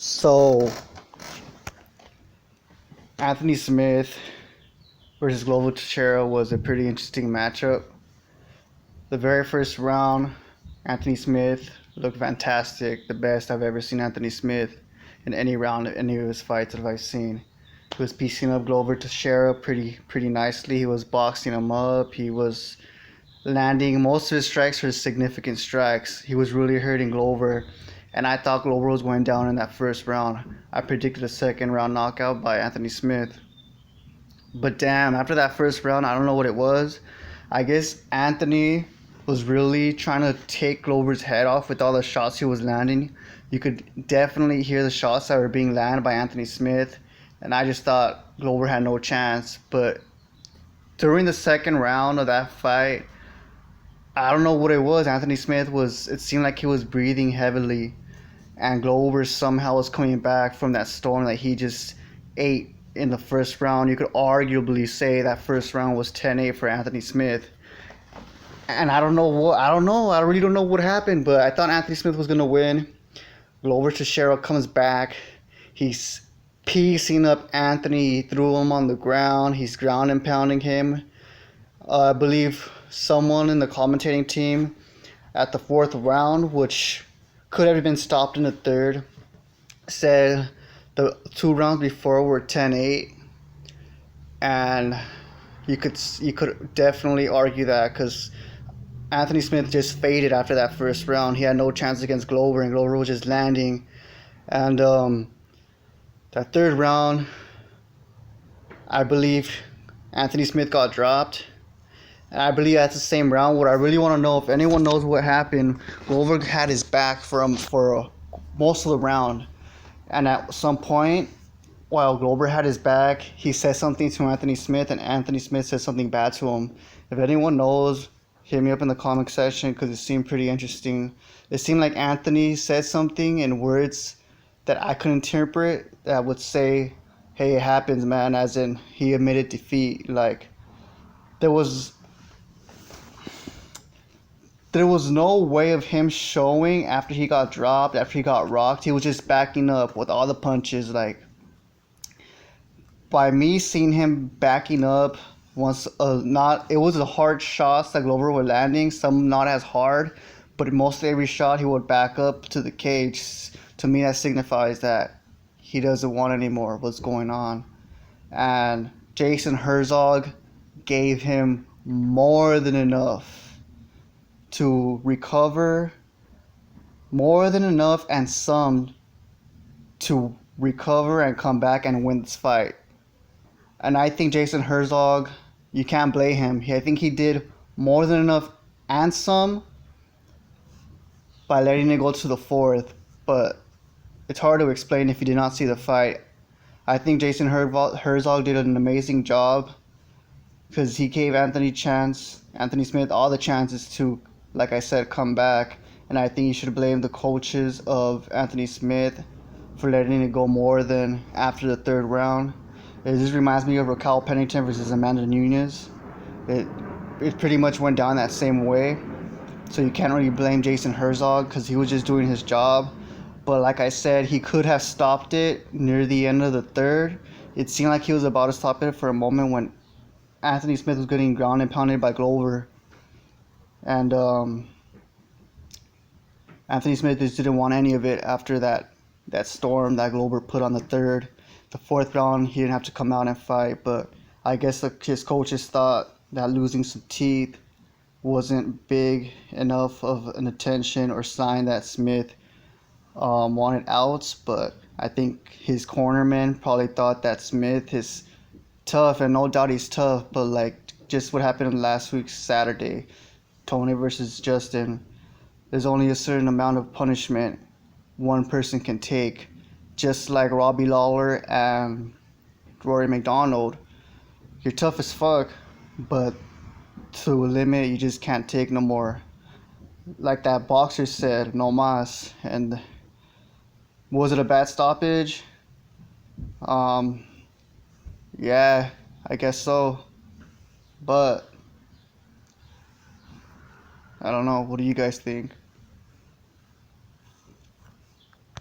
So, Anthony Smith versus Glover Teixeria was a pretty interesting matchup. The very first round, Anthony Smith looked fantastic, the best I've ever seen Anthony Smith in any round of any of his fights that I've seen. He was piecing up Glover Teixeira pretty nicely. He was boxing him up. He was landing most of his strikes were significant strikes. He was really hurting Glover, and I thought Glover was going down in that first round. I predicted a second round knockout by Anthony Smith. But damn, after that first round, I don't know what it was. I guess Anthony was really trying to take Glover's head off with all the shots he was landing. You could definitely hear the shots that were being landed by Anthony Smith, and I just thought Glover had no chance. But during the second round of that fight, I don't know what it was. Anthony Smith it seemed like he was breathing heavily, and Glover somehow was coming back from that storm that he just ate in the first round. You could arguably say that first round was 10-8 for Anthony Smith. And I really don't know what happened, but I thought Anthony Smith was going to win. Glover Teixeira comes back. He's piecing up Anthony. He threw him on the ground. He's ground and pounding him. I believe someone in the commentating team at the fourth round, which could have been stopped in the third, said the 2 rounds before were 10-8, and you could definitely argue that because Anthony Smith just faded after that first round. He had no chance against Glover, and Glover was just landing. And that third round, I believe Anthony Smith got dropped. And I believe that's the same round. What I really want to know, if anyone knows what happened, Glover had his back for most of the round. And at some point, while Glover had his back, he said something to Anthony Smith, and Anthony Smith said something bad to him. If anyone knows, hit me up in the comment section because it seemed pretty interesting. It seemed like Anthony said something in words that I could interpret that would say, hey, it happens, man, as in he admitted defeat. Like, there was no way of him showing after he got dropped, after he got rocked. He was just backing up with all the punches. Like, by me seeing him backing up, it was the hard shots that Glover was landing, some not as hard, but most every shot he would back up to the cage. To me, that signifies that he doesn't want any more of what's going on. And Jason Herzog gave him more than enough to recover, more than enough and some to recover and come back and win this fight. And I think Jason Herzog, you can't blame him. I think he did more than enough and some by letting it go to the fourth. But it's hard to explain if you did not see the fight. I think Jason Herzog did an amazing job because he gave Anthony Smith all the chances to, like I said, come back. And I think you should blame the coaches of Anthony Smith for letting it go more than after the third round. It just reminds me of Raquel Pennington versus Amanda Nunes. It pretty much went down that same way. So you can't really blame Jason Herzog because he was just doing his job. But like I said, he could have stopped it near the end of the third. It seemed like he was about to stop it for a moment when Anthony Smith was getting ground and pounded by Glover. And Anthony Smith just didn't want any of it after that storm that Glover put on the third. The fourth round, he didn't have to come out and fight, but I guess his coaches thought that losing some teeth wasn't big enough of an attention or sign that Smith wanted outs. But I think his cornerman probably thought that Smith is tough, and no doubt he's tough, but like just what happened last week Saturday, Tony versus Justin, there's only a certain amount of punishment one person can take. Just like Robbie Lawler and Rory McDonald, you're tough as fuck, but to a limit, you just can't take no more. Like that boxer said, no mas. And was it a bad stoppage? Yeah, I guess so. But I don't know. What do you guys think?